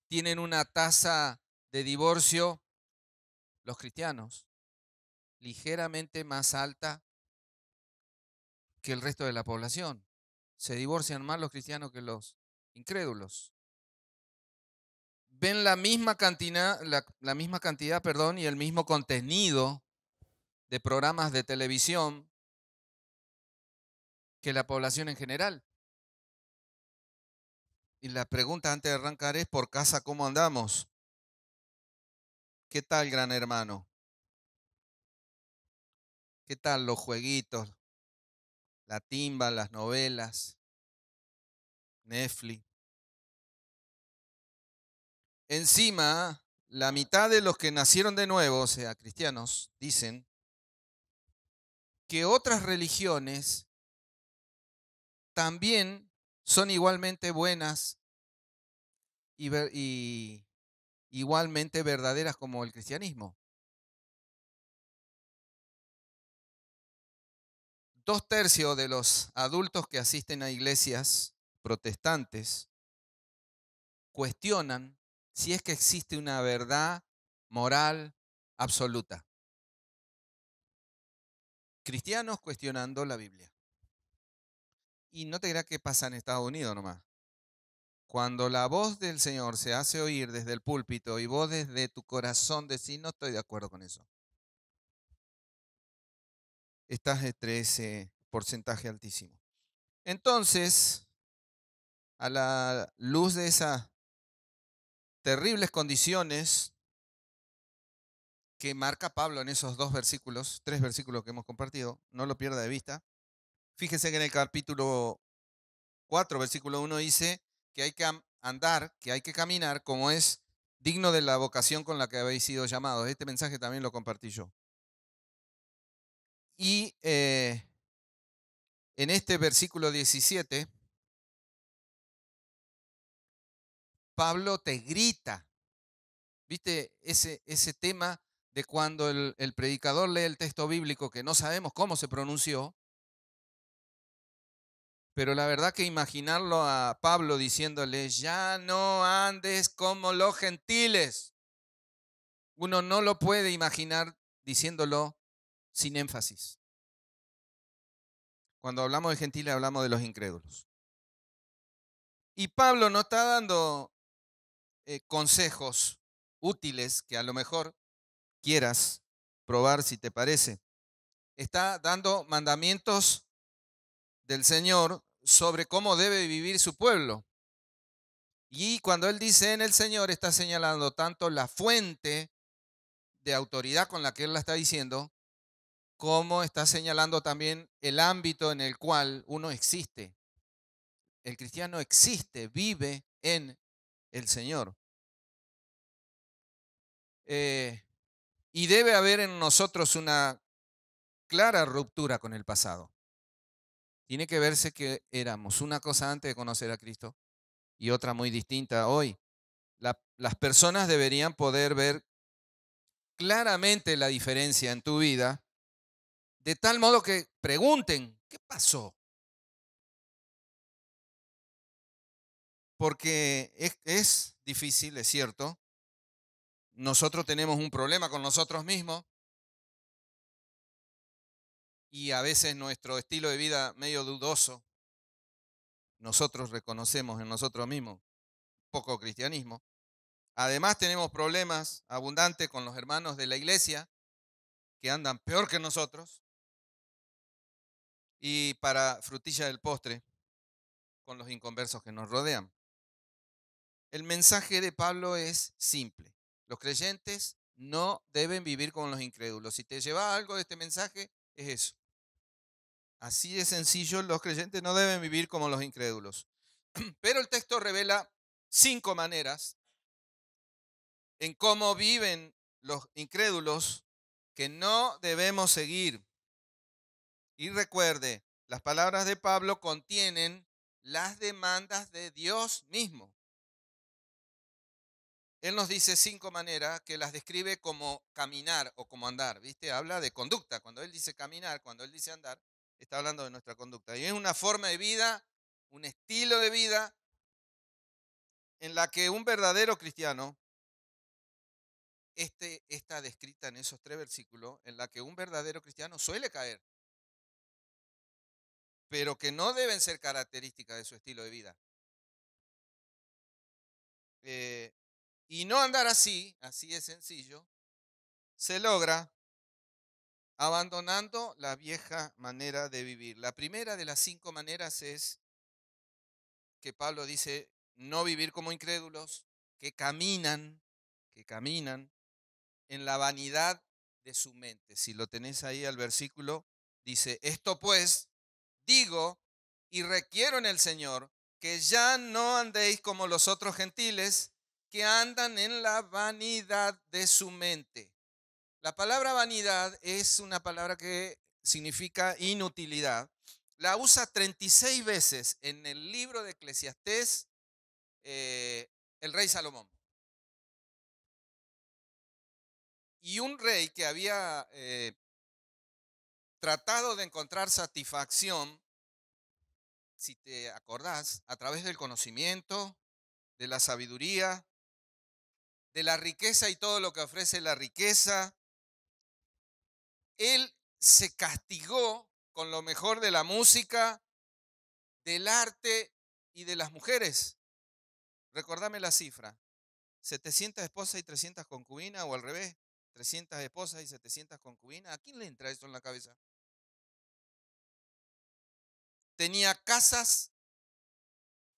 tienen una tasa de divorcio, los cristianos, ligeramente más alta que el resto de la población. Se divorcian más los cristianos que los incrédulos. Ven la misma cantidad, perdón, y el mismo contenido de programas de televisión que la población en general. Y la pregunta antes de arrancar es, ¿por casa cómo andamos? ¿Qué tal, Gran Hermano? ¿Qué tal los jueguitos, la timba, las novelas, Netflix? Encima, la mitad de los que nacieron de nuevo, o sea, cristianos, dicen que otras religiones también son igualmente buenas y igualmente verdaderas como el cristianismo. 2/3 de los adultos que asisten a iglesias protestantes cuestionan si es que existe una verdad moral absoluta. Cristianos cuestionando la Biblia. Y no te creas que pasa en Estados Unidos nomás. Cuando la voz del Señor se hace oír desde el púlpito y vos desde tu corazón decís, no estoy de acuerdo con eso, estás entre ese porcentaje altísimo. Entonces, a la luz de esas terribles condiciones que marca Pablo en esos 3 versículos que hemos compartido, no lo pierda de vista. Fíjese que en el capítulo 4, versículo 1 dice que hay que andar, que hay que caminar como es digno de la vocación con la que habéis sido llamados. Este mensaje también lo compartí yo. Y en este versículo 17, Pablo te grita, ¿viste? Ese tema de cuando el predicador lee el texto bíblico que no sabemos cómo se pronunció, pero la verdad que imaginarlo a Pablo diciéndole, ya no andes como los gentiles, uno no lo puede imaginar diciéndolo sin énfasis. Cuando hablamos de gentiles hablamos de los incrédulos. Y Pablo no está dando consejos útiles que a lo mejor quieras probar si te parece. Está dando mandamientos del Señor sobre cómo debe vivir su pueblo. Y cuando él dice en el Señor, está señalando tanto la fuente de autoridad con la que él la está diciendo, como está señalando también el ámbito en el cual uno existe. El cristiano existe, vive en el Señor. Eh, y debe haber en nosotros una clara ruptura con el pasado. Tiene que verse que éramos una cosa antes de conocer a Cristo y otra muy distinta hoy. Las personas deberían poder ver claramente la diferencia en tu vida, de tal modo que pregunten, ¿qué pasó? Porque es difícil, es cierto. Nosotros tenemos un problema con nosotros mismos y a veces nuestro estilo de vida medio dudoso, nosotros reconocemos en nosotros mismos poco cristianismo. Además tenemos problemas abundantes con los hermanos de la iglesia que andan peor que nosotros y para frutilla del postre con los inconversos que nos rodean. El mensaje de Pablo es simple. Los creyentes no deben vivir como los incrédulos. Si te lleva algo de este mensaje, es eso. Así de sencillo, los creyentes no deben vivir como los incrédulos. Pero el texto revela 5 maneras en cómo viven los incrédulos que no debemos seguir. Y recuerde, las palabras de Pablo contienen las demandas de Dios mismo. Él nos dice 5 maneras que las describe como caminar o como andar, ¿viste? Habla de conducta. Cuando él dice caminar, cuando él dice andar, está hablando de nuestra conducta. Y es una forma de vida, un estilo de vida en la que un verdadero cristiano, está descrita en esos 3 versículos, en la que un verdadero cristiano suele caer, pero que no deben ser características de su estilo de vida. Eh, y no andar así, así es sencillo, se logra abandonando la vieja manera de vivir. La primera de las 5 maneras es que Pablo dice no vivir como incrédulos, que caminan, que caminan en la vanidad de su mente. Si lo tenés ahí al versículo, dice, esto pues digo y requiero en el Señor que ya no andéis como los otros gentiles que andan en la vanidad de su mente. La palabra vanidad es una palabra que significa inutilidad. La usa 36 veces en el libro de Eclesiastés el rey Salomón. Y un rey que había tratado de encontrar satisfacción, si te acordás, a través del conocimiento, de la sabiduría, de la riqueza y todo lo que ofrece la riqueza. Él se castigó con lo mejor de la música, del arte y de las mujeres. Recordame la cifra. 700 esposas y 300 concubinas, o al revés, 300 esposas y 700 concubinas. ¿A quién le entra eso en la cabeza? Tenía casas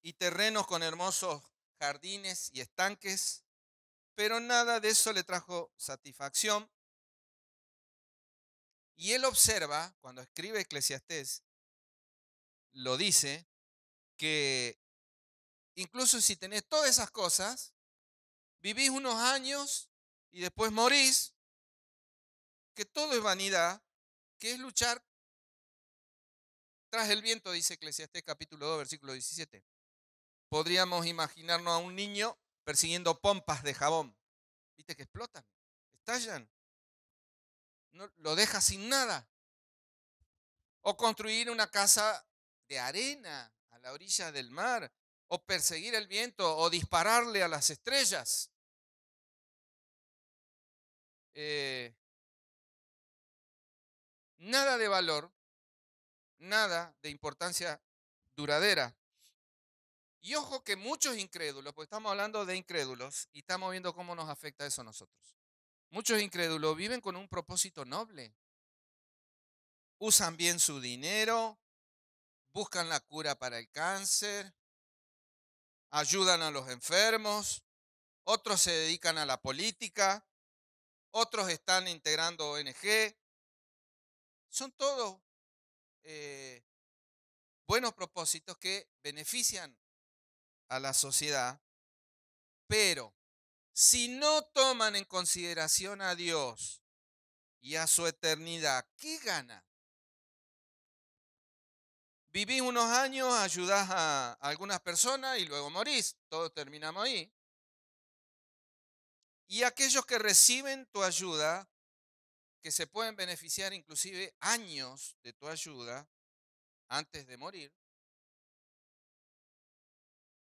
y terrenos con hermosos jardines y estanques, pero nada de eso le trajo satisfacción. Y él observa, cuando escribe Eclesiastés, lo dice, que incluso si tenés todas esas cosas, vivís unos años y después morís, que todo es vanidad, que es luchar tras el viento, dice Eclesiastés capítulo 2, versículo 17. Podríamos imaginarnos a un niño persiguiendo pompas de jabón. ¿Viste que explotan? Estallan. No, lo deja sin nada. O construir una casa de arena a la orilla del mar. O perseguir el viento. O dispararle a las estrellas. Nada de valor. Nada de importancia duradera. Y ojo que muchos incrédulos, porque estamos hablando de incrédulos y estamos viendo cómo nos afecta eso a nosotros. Muchos incrédulos viven con un propósito noble. Usan bien su dinero, buscan la cura para el cáncer, ayudan a los enfermos, otros se dedican a la política, otros están integrando ONG. Son todos eh, buenos propósitos que benefician a la sociedad, pero si no toman en consideración a Dios y a su eternidad, ¿qué gana? Vivís unos años, ayudás a algunas personas y luego morís. Todos terminamos ahí. Y aquellos que reciben tu ayuda, que se pueden beneficiar inclusive años de tu ayuda antes de morir,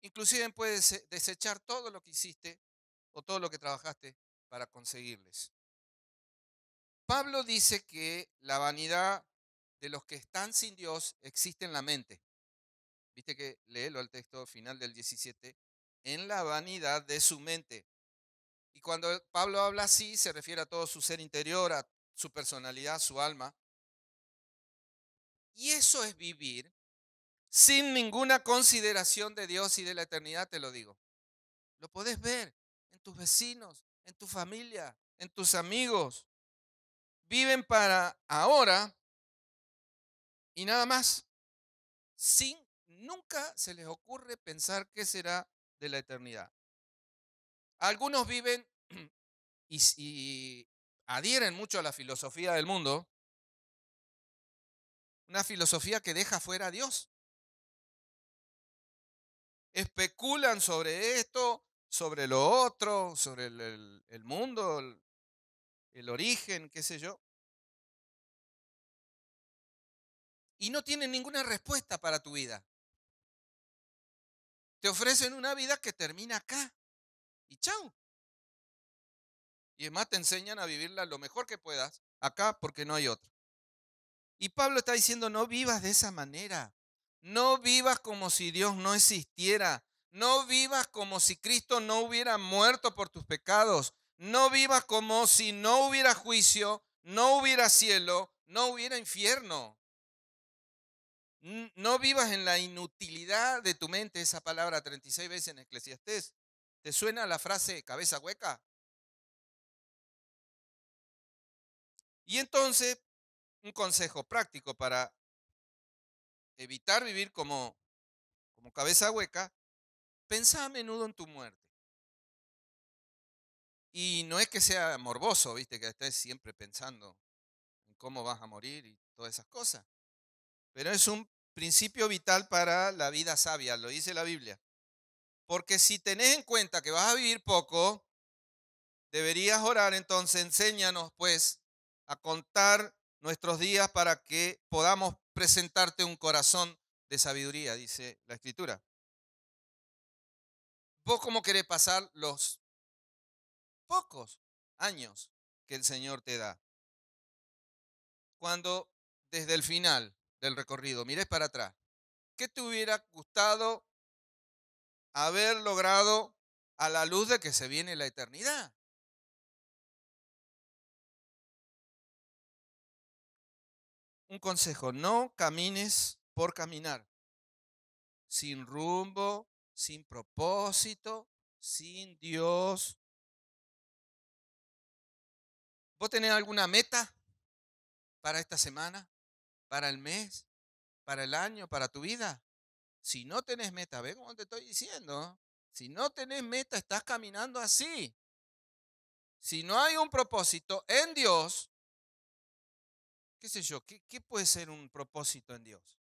inclusive puedes desechar todo lo que hiciste o todo lo que trabajaste para conseguirles. Pablo dice que la vanidad de los que están sin Dios existe en la mente. Viste que léelo al texto final del 17, en la vanidad de su mente. Y cuando Pablo habla así, se refiere a todo su ser interior, a su personalidad, su alma. Y eso es vivir sin ninguna consideración de Dios y de la eternidad, te lo digo. Lo podés ver en tus vecinos, en tu familia, en tus amigos. Viven para ahora y nada más. Sin, nunca se les ocurre pensar qué será de la eternidad. Algunos viven y adhieren mucho a la filosofía del mundo, una filosofía que deja fuera a Dios. Especulan sobre esto, sobre lo otro, sobre el mundo, el origen, qué sé yo, y no tienen ninguna respuesta para tu vida. Te ofrecen una vida que termina acá y chau. Y es más, te enseñan a vivirla lo mejor que puedas acá porque no hay otra. Y Pablo está diciendo, no vivas de esa manera. No vivas como si Dios no existiera. No vivas como si Cristo no hubiera muerto por tus pecados. No vivas como si no hubiera juicio, no hubiera cielo, no hubiera infierno. No vivas en la inutilidad de tu mente, esa palabra 36 veces en Eclesiastés. ¿Te suena la frase cabeza hueca? Y entonces, un consejo práctico para evitar vivir como cabeza hueca, pensá a menudo en tu muerte. Y no es que sea morboso, viste, que estés siempre pensando en cómo vas a morir y todas esas cosas. Pero es un principio vital para la vida sabia, lo dice la Biblia. Porque si tenés en cuenta que vas a vivir poco, deberías orar, entonces enséñanos pues a contar nuestros días para que podamos presentarte un corazón de sabiduría, dice la Escritura. ¿Vos cómo querés pasar los pocos años que el Señor te da? Cuando desde el final del recorrido mires para atrás, ¿qué te hubiera gustado haber logrado a la luz de que se viene la eternidad? Un consejo, no camines por caminar, sin rumbo, sin propósito, sin Dios. ¿Vos tenés alguna meta para esta semana, para el mes, para el año, para tu vida? Si no tenés meta, ve como te estoy diciendo. Si no tenés meta, estás caminando así. Si no hay un propósito en Dios, qué sé yo, ¿qué puede ser un propósito en Dios?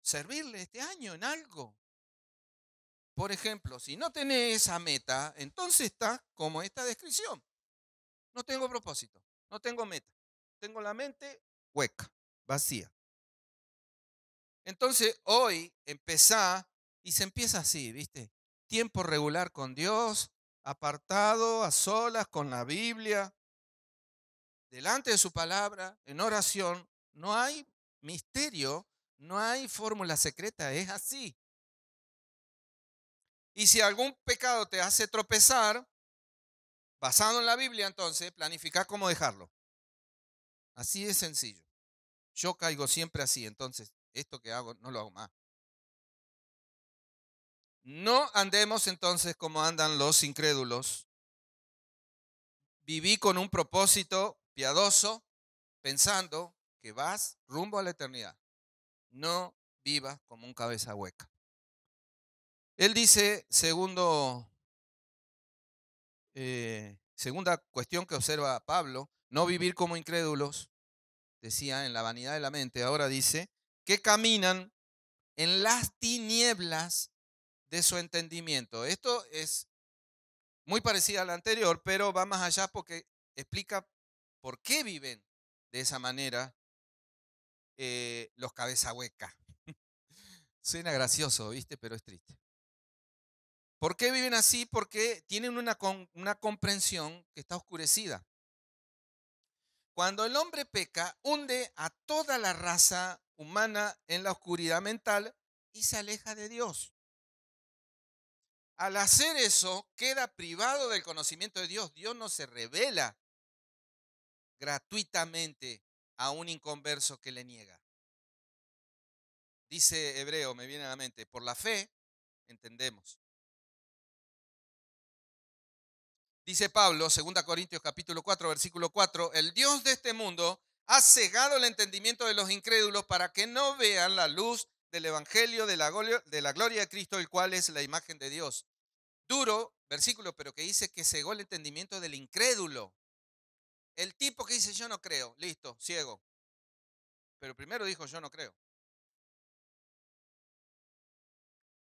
Servirle este año en algo. Por ejemplo, si no tenés esa meta, entonces estás como esta descripción. No tengo propósito, no tengo meta. Tengo la mente hueca, vacía. Entonces hoy empezá y se empieza así, ¿viste? Tiempo regular con Dios, apartado, a solas, con la Biblia, delante de su palabra, en oración. No hay misterio, no hay fórmula secreta, es así. Y si algún pecado te hace tropezar, basado en la Biblia, entonces planifica cómo dejarlo. Así de sencillo. Yo caigo siempre así, entonces esto que hago no lo hago más. No andemos entonces como andan los incrédulos. Viví con un propósito piadoso, pensando que vas rumbo a la eternidad. No vivas como un cabeza hueca. Él dice, segunda cuestión que observa Pablo, no vivir como incrédulos, decía en la vanidad de la mente, ahora dice, que caminan en las tinieblas de su entendimiento. Esto es muy parecido al anterior, pero va más allá porque explica por qué viven de esa manera los cabeza hueca. Suena gracioso, ¿viste? Pero es triste. ¿Por qué viven así? Porque tienen una comprensión que está oscurecida. Cuando el hombre peca, hunde a toda la raza humana en la oscuridad mental y se aleja de Dios. Al hacer eso, queda privado del conocimiento de Dios. Dios no se revela gratuitamente a un inconverso que le niega. Dice Hebreo, me viene a la mente, por la fe entendemos. Dice Pablo, 2 Corintios capítulo 4, versículo 4, el Dios de este mundo ha cegado el entendimiento de los incrédulos para que no vean la luz del evangelio de la gloria de Cristo, el cual es la imagen de Dios. Duro versículo, pero que dice que cegó el entendimiento del incrédulo. El tipo que dice yo no creo, listo, ciego. Pero primero dijo yo no creo.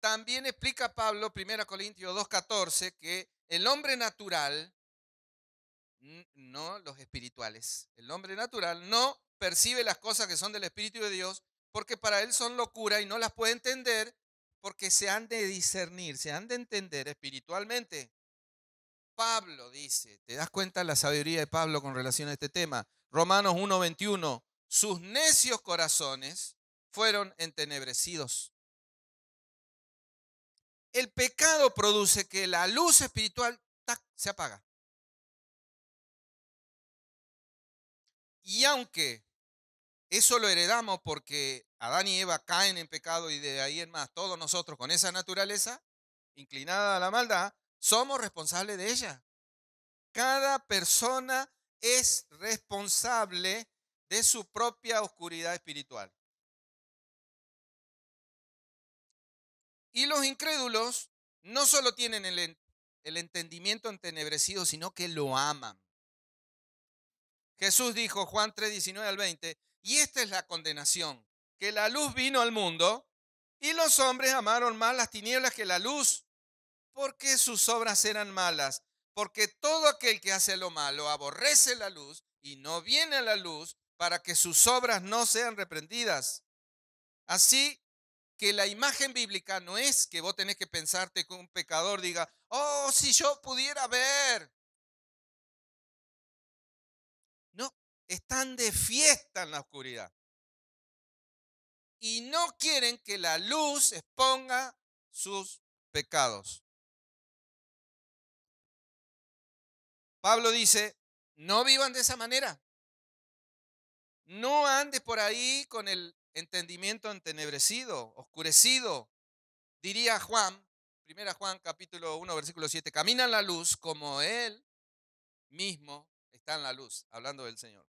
También explica Pablo, 1 Corintios 2:14, que el hombre natural, no los espirituales, el hombre natural no percibe las cosas que son del Espíritu de Dios porque para él son locura y no las puede entender porque se han de discernir, se han de entender espiritualmente. Pablo dice, ¿te das cuenta la sabiduría de Pablo con relación a este tema? Romanos 1:21, sus necios corazones fueron entenebrecidos. El pecado produce que la luz espiritual ¡tac!, se apaga. Y aunque eso lo heredamos porque Adán y Eva caen en pecado y de ahí en más todos nosotros con esa naturaleza inclinada a la maldad, somos responsables de ella. Cada persona es responsable de su propia oscuridad espiritual. Y los incrédulos no solo tienen el entendimiento entenebrecido, sino que lo aman. Jesús dijo, Juan 3:19-20, y esta es la condenación, que la luz vino al mundo y los hombres amaron más las tinieblas que la luz, porque sus obras eran malas. Porque todo aquel que hace lo malo aborrece la luz y no viene a la luz para que sus obras no sean reprendidas. Así que la imagen bíblica no es que vos tenés que pensarte que un pecador diga, oh, si yo pudiera ver. No, están de fiesta en la oscuridad. Y no quieren que la luz exponga sus pecados. Pablo dice, no vivan de esa manera. No andes por ahí con el entendimiento entenebrecido, oscurecido. Diría Juan, 1 Juan capítulo 1, versículo 7, camina en la luz como Él mismo está en la luz, hablando del Señor.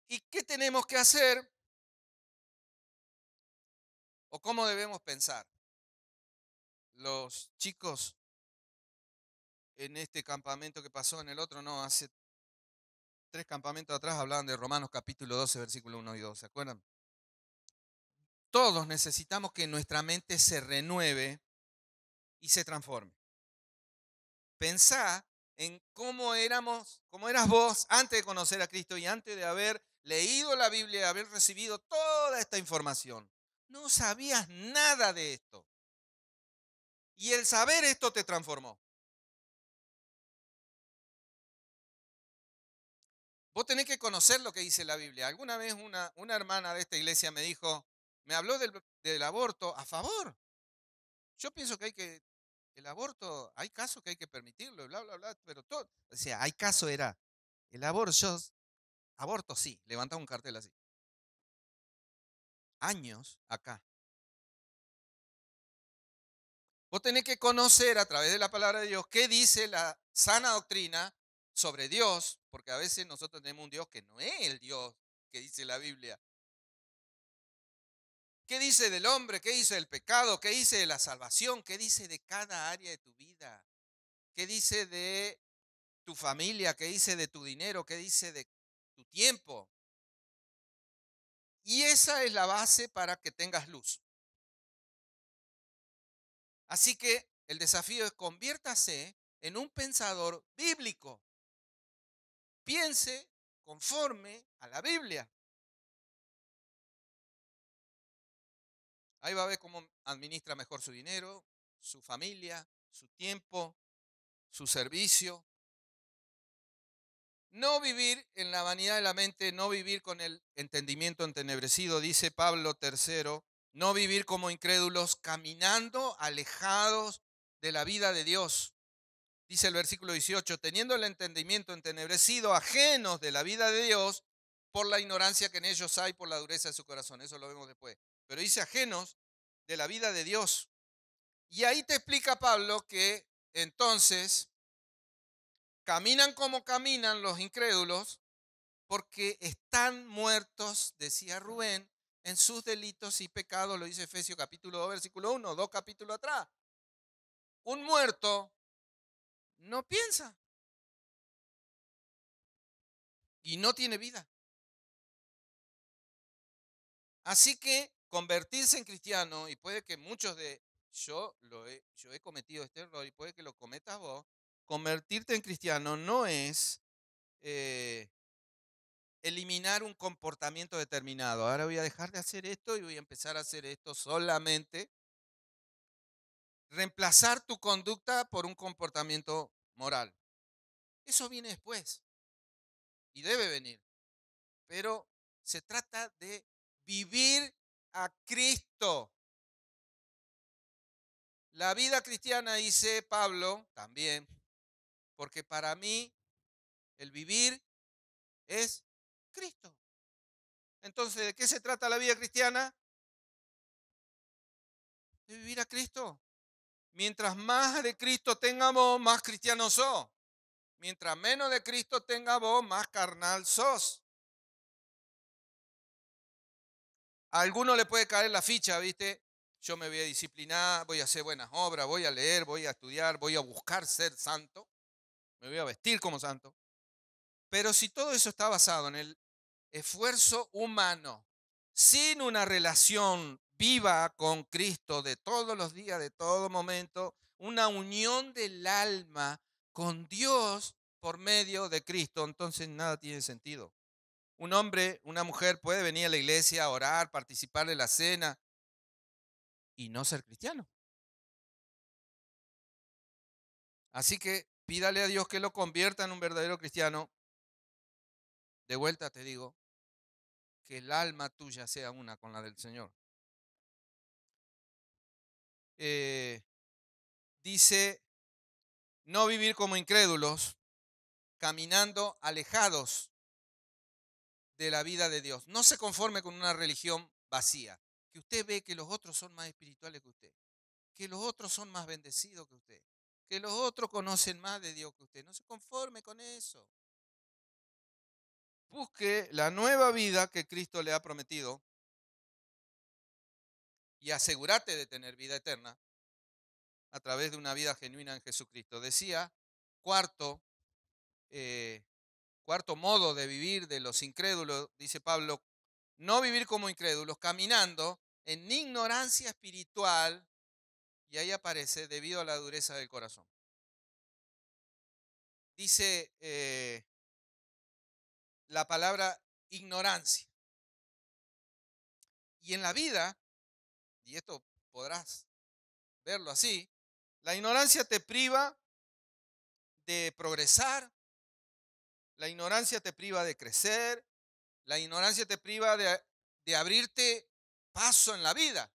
¿Y qué tenemos que hacer o cómo debemos pensar? Los chicos en este campamento que pasó, en el otro no, hace 3 campamentos atrás hablaban de Romanos capítulo 12, versículo 1 y 2, ¿se acuerdan? Todos necesitamos que nuestra mente se renueve y se transforme. Pensá en cómo eras vos antes de conocer a Cristo y antes de haber leído la Biblia, de haber recibido toda esta información. No sabías nada de esto. Y el saber esto te transformó. Vos tenés que conocer lo que dice la Biblia. Alguna vez una hermana de esta iglesia me dijo, me habló del aborto a favor. Yo pienso que el aborto, hay casos que hay que permitirlo, bla, bla, bla, pero todo, o sea, hay caso era, el aborto sí, levantaba un cartel así. Años acá. Vos tenés que conocer a través de la palabra de Dios qué dice la sana doctrina sobre Dios, porque a veces nosotros tenemos un Dios que no es el Dios que dice la Biblia. ¿Qué dice del hombre? ¿Qué dice del pecado? ¿Qué dice de la salvación? ¿Qué dice de cada área de tu vida? ¿Qué dice de tu familia? ¿Qué dice de tu dinero? ¿Qué dice de tu tiempo? Y esa es la base para que tengas luz. Así que el desafío es conviértase en un pensador bíblico. Piense conforme a la Biblia. Ahí va a ver cómo administra mejor su dinero, su familia, su tiempo, su servicio. No vivir en la vanidad de la mente, no vivir con el entendimiento entenebrecido, dice Pablo III, no vivir como incrédulos, caminando alejados de la vida de Dios. Dice el versículo 18, teniendo el entendimiento entenebrecido, ajenos de la vida de Dios, por la ignorancia que en ellos hay, por la dureza de su corazón. Eso lo vemos después. Pero dice ajenos de la vida de Dios. Y ahí te explica Pablo que entonces caminan como caminan los incrédulos porque están muertos, decía Rubén, en sus delitos y pecados, lo dice Efesios capítulo 2, versículo 1, 2 capítulos atrás. Un muerto no piensa y no tiene vida. Así que convertirse en cristiano, y puede que muchos de, yo he cometido este error y puede que lo cometas vos, convertirte en cristiano no es eliminar un comportamiento determinado. Ahora voy a dejar de hacer esto y voy a empezar a hacer esto solamente reemplazar tu conducta por un comportamiento moral. Eso viene después y debe venir, pero se trata de vivir a Cristo. La vida cristiana, dice Pablo, también, porque para mí el vivir es Cristo. Entonces, ¿de qué se trata la vida cristiana? De vivir a Cristo. Mientras más de Cristo tenga vos, más cristiano sos. Mientras menos de Cristo tenga vos, más carnal sos. A alguno le puede caer la ficha, ¿viste? Yo me voy a disciplinar, voy a hacer buenas obras, voy a leer, voy a estudiar, voy a buscar ser santo, me voy a vestir como santo. Pero si todo eso está basado en el esfuerzo humano, sin una relación viva con Cristo de todos los días, de todo momento, una unión del alma con Dios por medio de Cristo, entonces nada tiene sentido. Un hombre, una mujer puede venir a la iglesia a orar, participar de la cena y no ser cristiano. Así que pídale a Dios que lo convierta en un verdadero cristiano. De vuelta te digo, que el alma tuya sea una con la del Señor. Eh, dice, no vivir como incrédulos, caminando alejados de la vida de Dios. No se conforme con una religión vacía, que usted ve que los otros son más espirituales que usted, que los otros son más bendecidos que usted, que los otros conocen más de Dios que usted. No se conforme con eso. Busque la nueva vida que Cristo le ha prometido y asegúrate de tener vida eterna a través de una vida genuina en Jesucristo. Decía, cuarto, eh, cuarto modo de vivir de los incrédulos, dice Pablo, no vivir como incrédulos, caminando en ignorancia espiritual, y ahí aparece debido a la dureza del corazón. Dice la palabra ignorancia. Y en la vida, y esto podrás verlo así, la ignorancia te priva de progresar, la ignorancia te priva de crecer, la ignorancia te priva de abrirte paso en la vida.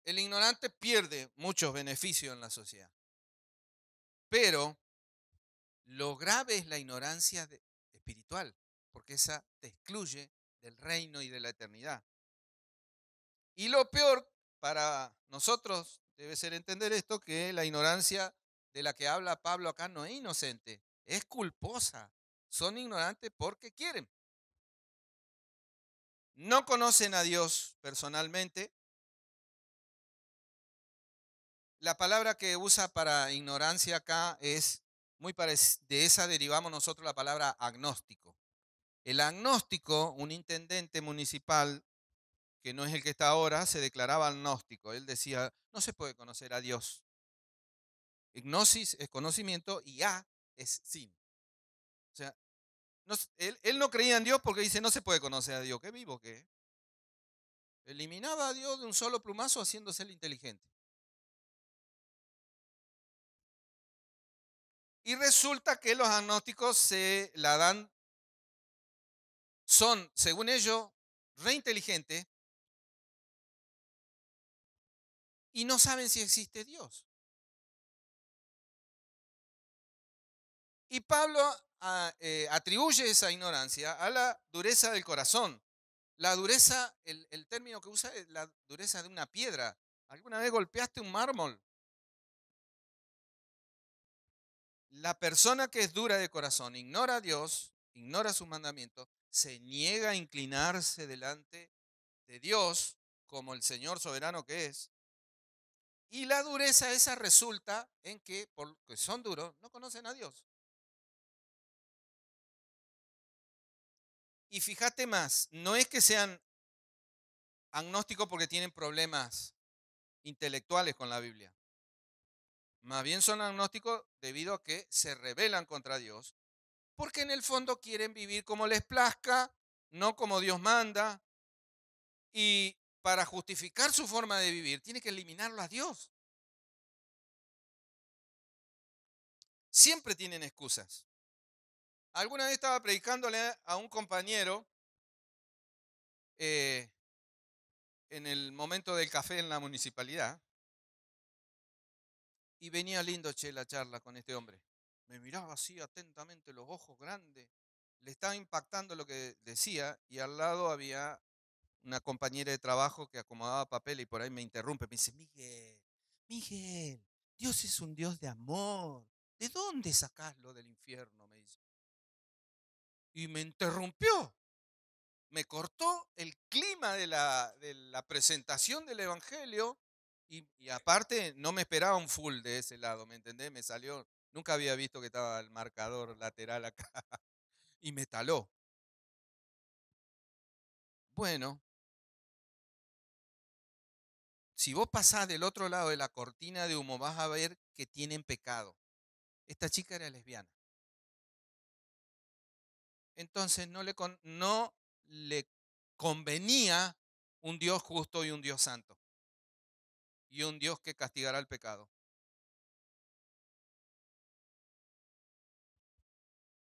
El ignorante pierde muchos beneficios en la sociedad. Pero lo grave es la ignorancia espiritual, porque esa te excluye del reino y de la eternidad. Y lo peor para nosotros debe ser entender esto, que la ignorancia de la que habla Pablo acá no es inocente, es culposa. Son ignorantes porque quieren. No conocen a Dios personalmente. La palabra que usa para ignorancia acá es muy parecida, de esa derivamos nosotros la palabra agnóstico. El agnóstico, un intendente municipal, que no es el que está ahora, se declaraba agnóstico. Él decía, no se puede conocer a Dios. Gnosis es conocimiento y a es sin. O sea, él no creía en Dios porque dice, no se puede conocer a Dios. ¿Qué vivo que es? Eliminaba a Dios de un solo plumazo haciéndose el inteligente. Y resulta que los agnósticos se la dan, son, según ellos, re inteligentes y no saben si existe Dios. Y Pablo atribuye esa ignorancia a la dureza del corazón. La dureza, el término que usa es la dureza de una piedra. ¿Alguna vez golpeaste un mármol? La persona que es dura de corazón ignora a Dios, ignora sus mandamientos, se niega a inclinarse delante de Dios como el Señor soberano que es. Y la dureza esa resulta en que, porque son duros, no conocen a Dios. Y fíjate más, no es que sean agnósticos porque tienen problemas intelectuales con la Biblia. Más bien son agnósticos debido a que se rebelan contra Dios, porque en el fondo quieren vivir como les plazca, no como Dios manda. Y para justificar su forma de vivir, tiene que eliminarlo a Dios. Siempre tienen excusas. Alguna vez estaba predicándole a un compañero eh, en el momento del café en la municipalidad y venía lindo, che, la charla con este hombre. Me miraba así atentamente, los ojos grandes. Le estaba impactando lo que decía y al lado había una compañera de trabajo que acomodaba papel y por ahí me interrumpe. Me dice, Miguel, Miguel, Dios es un Dios de amor. ¿De dónde sacás lo del infierno? Me dice. Y me interrumpió. Me cortó el clima de la presentación del Evangelio y aparte no me esperaba un full de ese lado, ¿me entendés? Me salió, nunca había visto que estaba el marcador lateral acá y me taló. Bueno, si vos pasás del otro lado de la cortina de humo vas a ver que tienen pecado. Esta chica era lesbiana. Entonces no le convenía un Dios justo y un Dios santo y un Dios que castigará el pecado.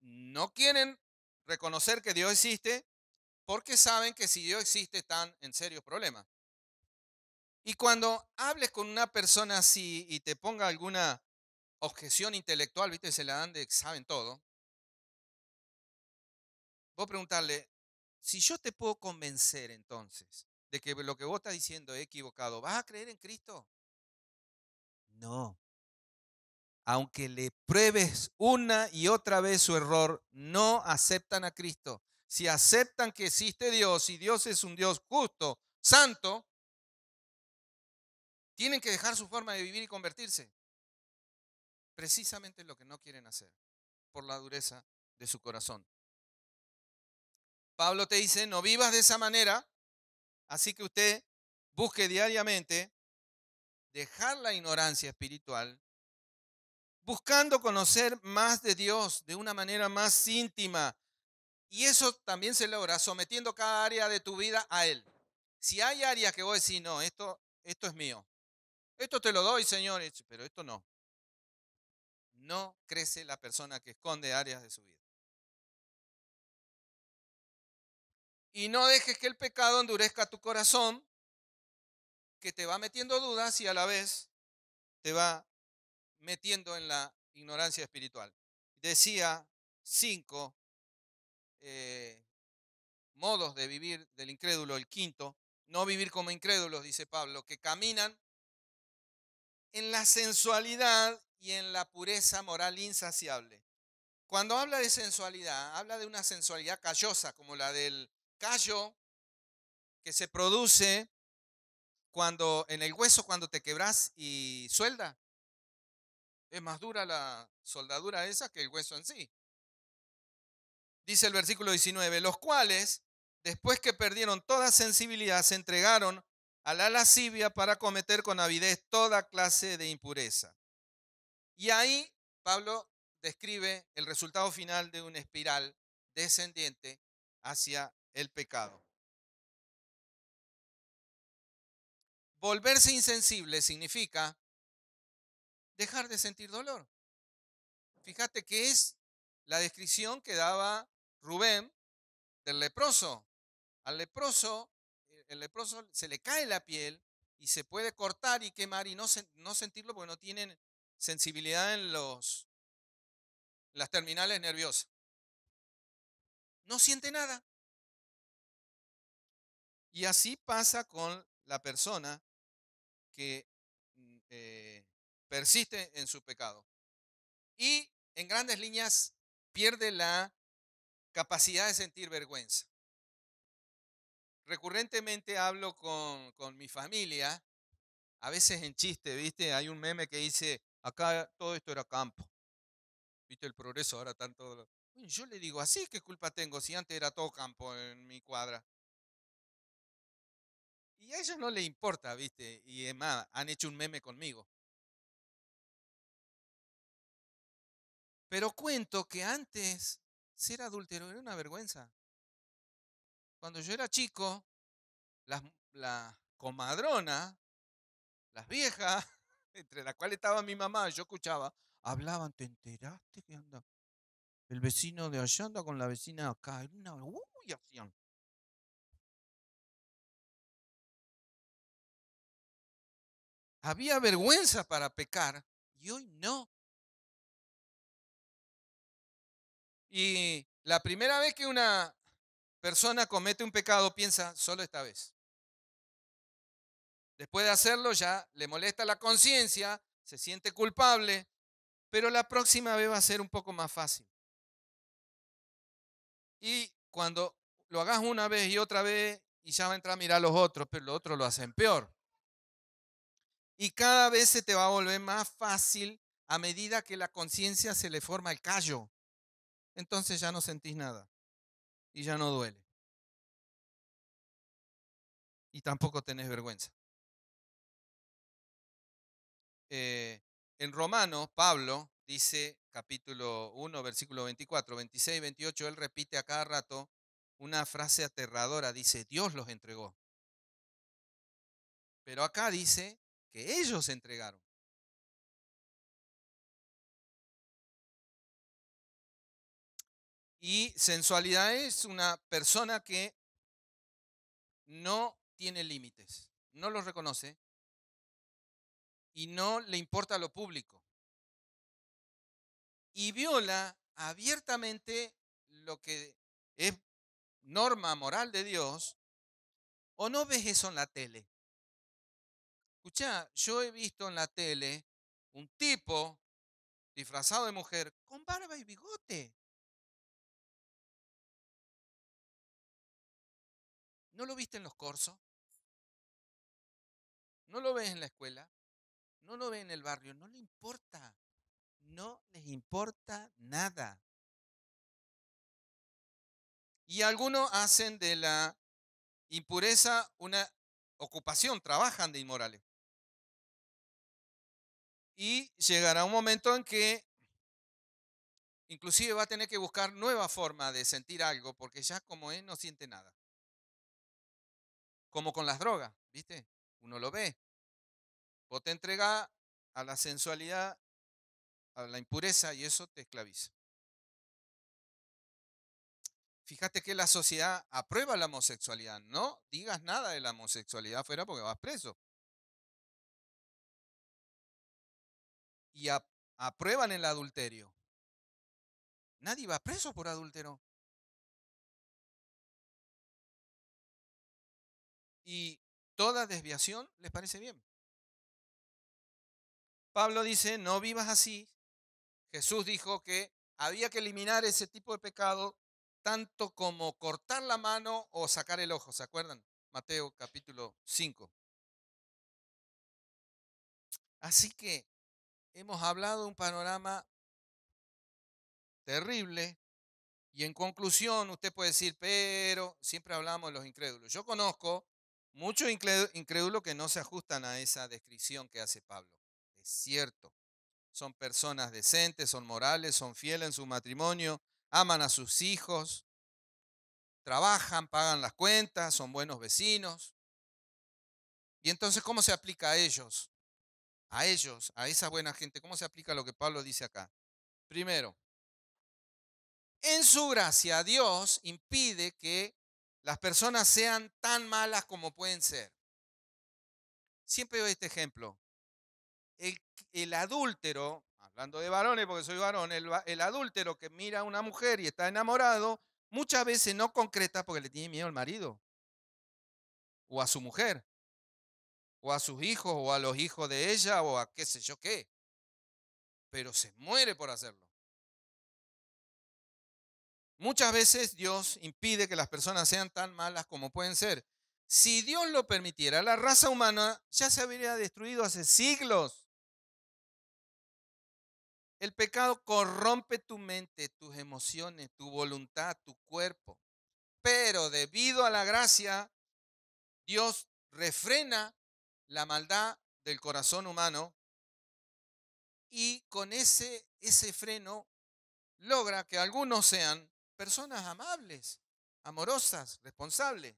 No quieren reconocer que Dios existe porque saben que si Dios existe están en serios problemas. Y cuando hables con una persona así y te ponga alguna objeción intelectual, viste, se la dan de que saben todo, vos preguntarle, si yo te puedo convencer entonces de que lo que vos estás diciendo es equivocado, ¿vas a creer en Cristo? No. Aunque le pruebes una y otra vez su error, no aceptan a Cristo. Si aceptan que existe Dios y Dios es un Dios justo, santo, tienen que dejar su forma de vivir y convertirse. Precisamente lo que no quieren hacer, por la dureza de su corazón. Pablo te dice, no vivas de esa manera, así que usted busque diariamente dejar la ignorancia espiritual, buscando conocer más de Dios de una manera más íntima. Y eso también se logra sometiendo cada área de tu vida a Él. Si hay áreas que vos decís, no, esto es mío, esto te lo doy, Señor, pero esto no. No crece la persona que esconde áreas de su vida. Y no dejes que el pecado endurezca tu corazón, que te va metiendo dudas y a la vez te va metiendo en la ignorancia espiritual. Decía 5 modos de vivir del incrédulo. El quinto, no vivir como incrédulos, dice Pablo, que caminan en la sensualidad y en la pureza moral insaciable. Cuando habla de sensualidad, habla de una sensualidad callosa, como la del callo que se produce cuando en el hueso cuando te quebras y suelda. Es más dura la soldadura esa que el hueso en sí. Dice el versículo 19, los cuales, después que perdieron toda sensibilidad, se entregaron a la lascivia para cometer con avidez toda clase de impureza. Y ahí Pablo describe el resultado final de una espiral descendiente hacia el pecado. Volverse insensible significa dejar de sentir dolor. Fíjate que es la descripción que daba Rubén del leproso. Al leproso, el leproso se le cae la piel y se puede cortar y quemar y no sentirlo porque no tienen sensibilidad en las terminales nerviosas. No siente nada. Y así pasa con la persona que persiste en su pecado. Y en grandes líneas pierde la capacidad de sentir vergüenza. Recurrentemente hablo con mi familia, a veces en chiste, ¿viste? Hay un meme que dice, acá todo esto era campo. ¿Viste el progreso? Ahora tanto... Yo le digo, así, ¿qué culpa tengo si antes era todo campo en mi cuadra? Y a ellos no les importa, ¿viste? Y es más, han hecho un meme conmigo. Pero cuento que antes ser adúltero era una vergüenza. Cuando yo era chico, las, comadronas, las viejas, entre las cuales estaba mi mamá, yo escuchaba, hablaban, ¿te enteraste que anda? El vecino de allá anda con la vecina de acá. Era una hacían. Había vergüenza para pecar y hoy no. Y la primera vez que una persona comete un pecado piensa, solo esta vez. Después de hacerlo ya le molesta la conciencia, se siente culpable, pero la próxima vez va a ser un poco más fácil. Y cuando lo hagas una vez y otra vez, y ya va a entrar a mirar a los otros, pero los otros lo hacen peor. Y cada vez se te va a volver más fácil a medida que la conciencia se le forma el callo. Entonces ya no sentís nada y ya no duele. Y tampoco tenés vergüenza. En Romanos, Pablo dice, capítulo 1, versículo 24, 26, 28, él repite a cada rato una frase aterradora, dice, Dios los entregó. Pero acá dice que ellos se entregaron. Y sensualidad es una persona que no tiene límites, no los reconoce y no le importa lo público. Y viola abiertamente lo que es norma moral de Dios, o no ves eso en la tele. Escuchá, yo he visto en la tele un tipo disfrazado de mujer con barba y bigote. ¿No lo viste en los corsos? ¿No lo ves en la escuela? ¿No lo ves en el barrio? No le importa. No les importa nada. Y algunos hacen de la impureza una ocupación, trabajan de inmorales. Y llegará un momento en que inclusive va a tener que buscar nueva forma de sentir algo, porque ya como es no siente nada. Como con las drogas, ¿viste? Uno lo ve. Vos te entregás a la sensualidad, a la impureza y eso te esclaviza. Fíjate que la sociedad aprueba la homosexualidad. No digas nada de la homosexualidad afuera porque vas preso. Y aprueban el adulterio. Nadie va preso por adúltero. Y toda desviación les parece bien. Pablo dice, no vivas así. Jesús dijo que había que eliminar ese tipo de pecado, tanto como cortar la mano o sacar el ojo. ¿Se acuerdan? Mateo capítulo 5. Así que hemos hablado de un panorama terrible y en conclusión usted puede decir, pero siempre hablamos de los incrédulos. Yo conozco muchos incrédulos que no se ajustan a esa descripción que hace Pablo. Es cierto, son personas decentes, son morales, son fieles en su matrimonio, aman a sus hijos, trabajan, pagan las cuentas, son buenos vecinos. Y entonces, ¿cómo se aplica a ellos? A ellos, a esa buena gente, ¿cómo se aplica lo que Pablo dice acá? Primero, en su gracia, Dios impide que las personas sean tan malas como pueden ser. Siempre doy este ejemplo. El, el adúltero, hablando de varones porque soy varón, el adúltero que mira a una mujer y está enamorado, muchas veces no concreta porque le tiene miedo al marido, o a su mujer, o a sus hijos, o a los hijos de ella, o a qué sé yo qué. Pero se muere por hacerlo. Muchas veces Dios impide que las personas sean tan malas como pueden ser. Si Dios lo permitiera, la raza humana ya se habría destruido hace siglos. El pecado corrompe tu mente, tus emociones, tu voluntad, tu cuerpo. Pero debido a la gracia, Dios refrena la maldad del corazón humano y con ese freno logra que algunos sean personas amables, amorosas, responsables.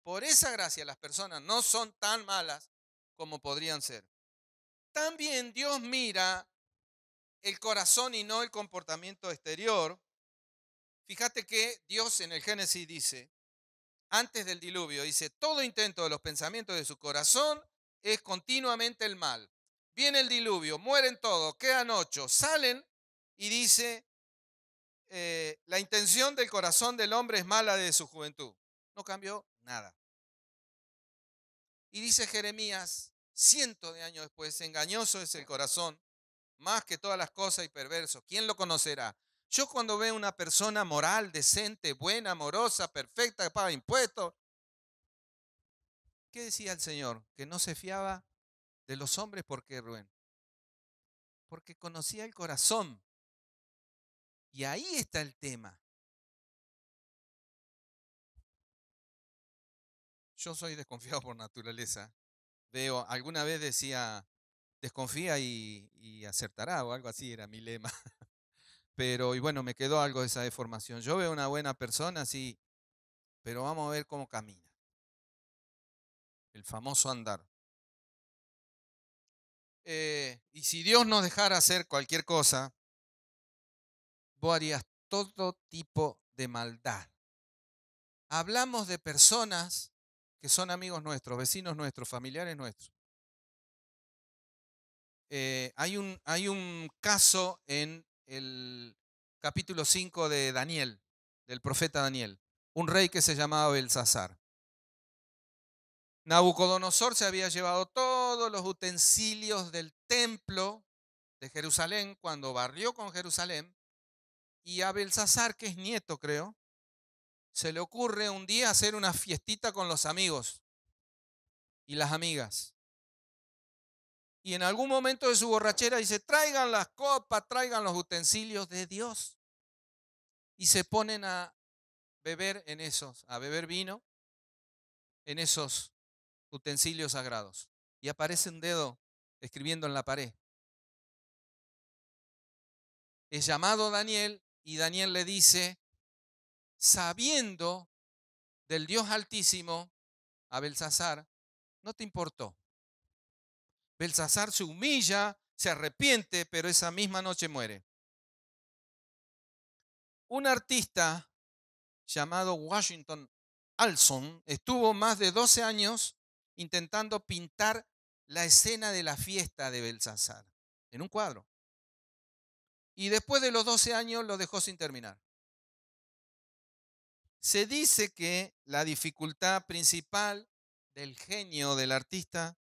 Por esa gracia las personas no son tan malas como podrían ser. También Dios mira el corazón y no el comportamiento exterior. Fíjate que Dios en el Génesis dice, antes del diluvio, dice, todo intento de los pensamientos de su corazón es continuamente el mal. Viene el diluvio, mueren todos, quedan 8, salen y dice, la intención del corazón del hombre es mala desde su juventud. No cambió nada. Y dice Jeremías, cientos de años después, engañoso es el corazón, más que todas las cosas y perverso. ¿Quién lo conocerá? Yo cuando veo una persona moral, decente, buena, amorosa, perfecta, que paga impuestos, ¿qué decía el Señor? Que no se fiaba de los hombres. ¿Por qué, Rubén? Porque conocía el corazón. Y ahí está el tema. Yo soy desconfiado por naturaleza. Veo, alguna vez decía, desconfía y acertará, o algo así era mi lema. Pero, y bueno, me quedó algo de esa deformación. Yo veo una buena persona, sí, pero vamos a ver cómo camina. El famoso andar. Y si Dios nos dejara hacer cualquier cosa, vos harías todo tipo de maldad. Hablamos de personas que son amigos nuestros, vecinos nuestros, familiares nuestros. Hay un caso en el capítulo 5 de Daniel, del profeta Daniel, un rey que se llamaba Belsasar. Nabucodonosor se había llevado todos los utensilios del templo de Jerusalén cuando barrió con Jerusalén, y a Belsasar, que es nieto creo, se le ocurre un día hacer una fiestita con los amigos y las amigas. Y en algún momento de su borrachera dice, traigan las copas, traigan los utensilios de Dios. Y se ponen a beber en esos, a beber vino en esos utensilios sagrados. Y aparece un dedo escribiendo en la pared. Es llamado Daniel y Daniel le dice, sabiendo del Dios Altísimo, a Belsasar, no te importó. Belsasar se humilla, se arrepiente, pero esa misma noche muere. Un artista llamado Washington Alson estuvo más de 12 años intentando pintar la escena de la fiesta de Belsasar en un cuadro. Y después de los 12 años lo dejó sin terminar. Se dice que la dificultad principal del genio del artista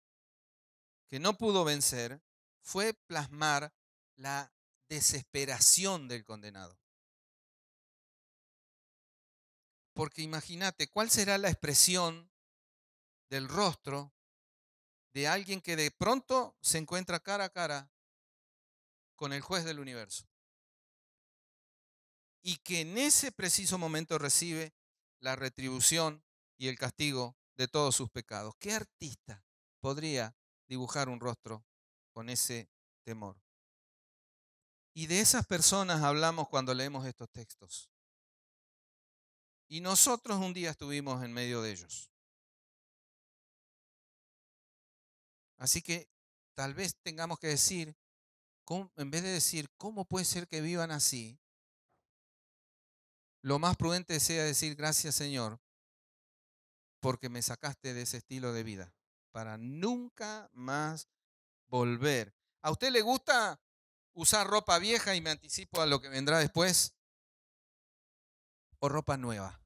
que no pudo vencer fue plasmar la desesperación del condenado. Porque imagínate, ¿cuál será la expresión del rostro de alguien que de pronto se encuentra cara a cara con el juez del universo? Y que en ese preciso momento recibe la retribución y el castigo de todos sus pecados. ¿Qué artista podría dibujar un rostro con ese temor? Y de esas personas hablamos cuando leemos estos textos. Y nosotros un día estuvimos en medio de ellos. Así que tal vez tengamos que decir, en vez de decir, ¿cómo puede ser que vivan así? Lo más prudente sea decir, gracias Señor, porque me sacaste de ese estilo de vida, para nunca más volver. ¿A usted le gusta usar ropa vieja y me anticipo a lo que vendrá después? ¿O ropa nueva?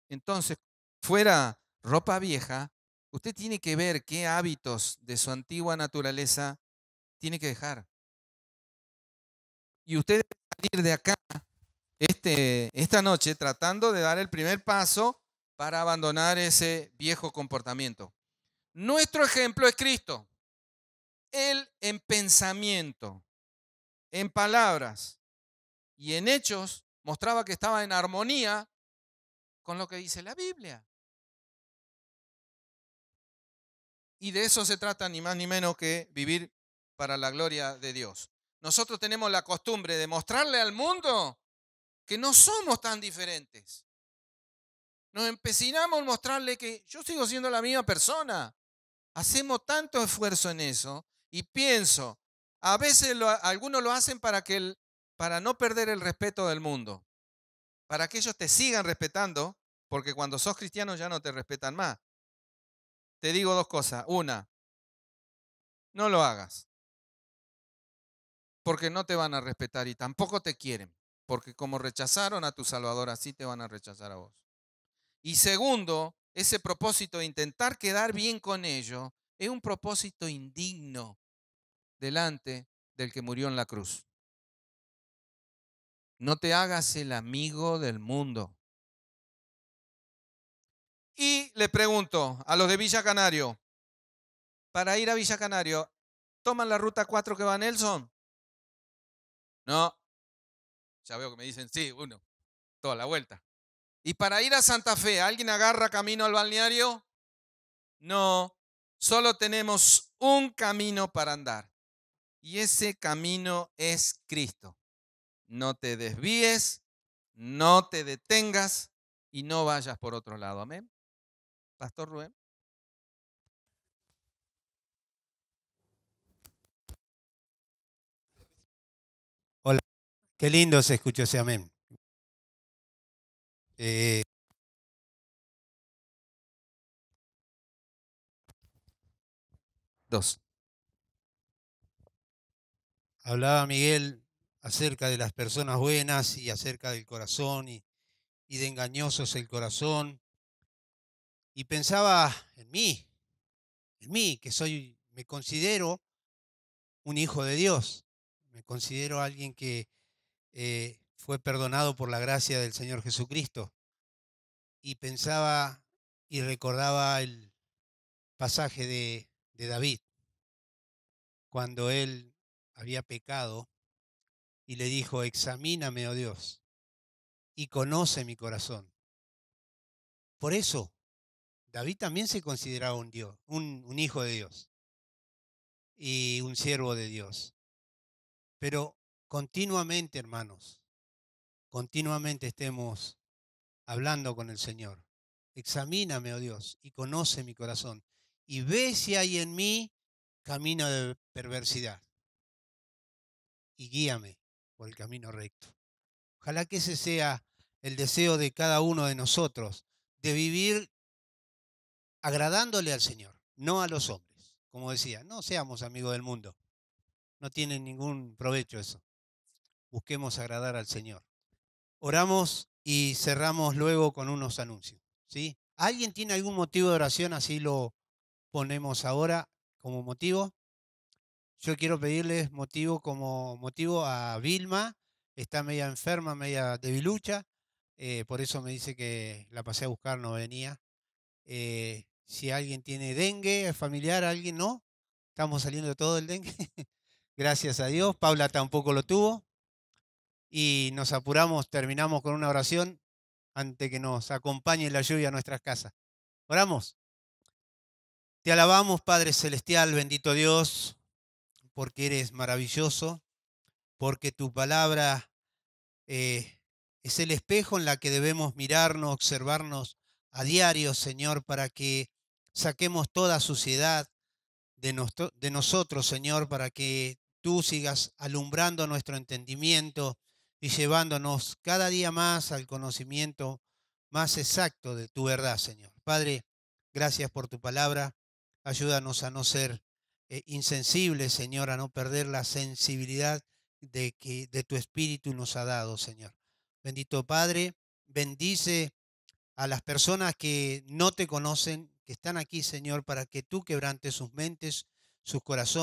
Entonces, fuera ropa vieja, usted tiene que ver qué hábitos de su antigua naturaleza tiene que dejar. Y usted debe salir de acá esta noche tratando de dar el primer paso para abandonar ese viejo comportamiento. Nuestro ejemplo es Cristo. Él en pensamiento, en palabras y en hechos mostraba que estaba en armonía con lo que dice la Biblia. Y de eso se trata ni más ni menos que vivir para la gloria de Dios. Nosotros tenemos la costumbre de mostrarle al mundo que no somos tan diferentes. Nos empecinamos en mostrarle que yo sigo siendo la misma persona. Hacemos tanto esfuerzo en eso y pienso, a veces algunos lo hacen para no perder el respeto del mundo, para que ellos te sigan respetando, porque cuando sos cristiano ya no te respetan más. Te digo dos cosas. Una, no lo hagas, porque no te van a respetar y tampoco te quieren, porque como rechazaron a tu Salvador, así te van a rechazar a vos. Y segundo, ese propósito de intentar quedar bien con ellos es un propósito indigno delante del que murió en la cruz. No te hagas el amigo del mundo. Y le pregunto a los de Villa Canario, para ir a Villa Canario, ¿toman la ruta 4 que va a Nelson? No, ya veo que me dicen sí, uno, toda la vuelta. ¿Y para ir a Santa Fe, alguien agarra camino al balneario? No, solo tenemos un camino para andar. Y ese camino es Cristo. No te desvíes, no te detengas y no vayas por otro lado. Amén. Pastor Rubén. Hola, qué lindo se escuchó ese amén. Eh, Dos. Hablaba Miguel acerca de las personas buenas y acerca del corazón y de engañoso es el corazón. Y pensaba en mí, que me considero un hijo de Dios. Me considero alguien que fue perdonado por la gracia del Señor Jesucristo. Y pensaba y recordaba el pasaje de David, cuando él había pecado y le dijo, examíname, oh Dios, y conoce mi corazón. Por eso, David también se consideraba un Dios, un hijo de Dios y un siervo de Dios. Pero continuamente, hermanos, continuamente estemos hablando con el Señor. Examíname, oh Dios, y conoce mi corazón. Y ve si hay en mí camino de perversidad. Y guíame por el camino recto. Ojalá que ese sea el deseo de cada uno de nosotros, de vivir agradándole al Señor, no a los hombres. Como decía, no seamos amigos del mundo. No tiene ningún provecho eso. Busquemos agradar al Señor. Oramos y cerramos luego con unos anuncios. ¿Sí? ¿Alguien tiene algún motivo de oración? Así lo ponemos ahora como motivo. Yo quiero pedirles como motivo a Vilma. Está media enferma, media debilucha. Por eso me dice que la pasé a buscar, no venía. Si alguien tiene dengue, familiar, alguien no. Estamos saliendo de todo el dengue. Gracias a Dios. Paula tampoco lo tuvo. Y nos apuramos, terminamos con una oración antes que nos acompañe la lluvia a nuestras casas. Oramos. Te alabamos, Padre Celestial, bendito Dios, porque eres maravilloso, porque tu palabra es el espejo en la que debemos mirarnos, observarnos a diario, Señor, para que saquemos toda suciedad de nosotros, Señor, para que tú sigas alumbrando nuestro entendimiento y llevándonos cada día más al conocimiento más exacto de tu verdad, Señor. Padre, gracias por tu palabra. Ayúdanos a no ser insensibles, Señor, a no perder la sensibilidad de tu Espíritu nos ha dado, Señor. Bendito Padre, bendice a las personas que no te conocen, que están aquí, Señor, para que tú quebrantes sus mentes, sus corazones.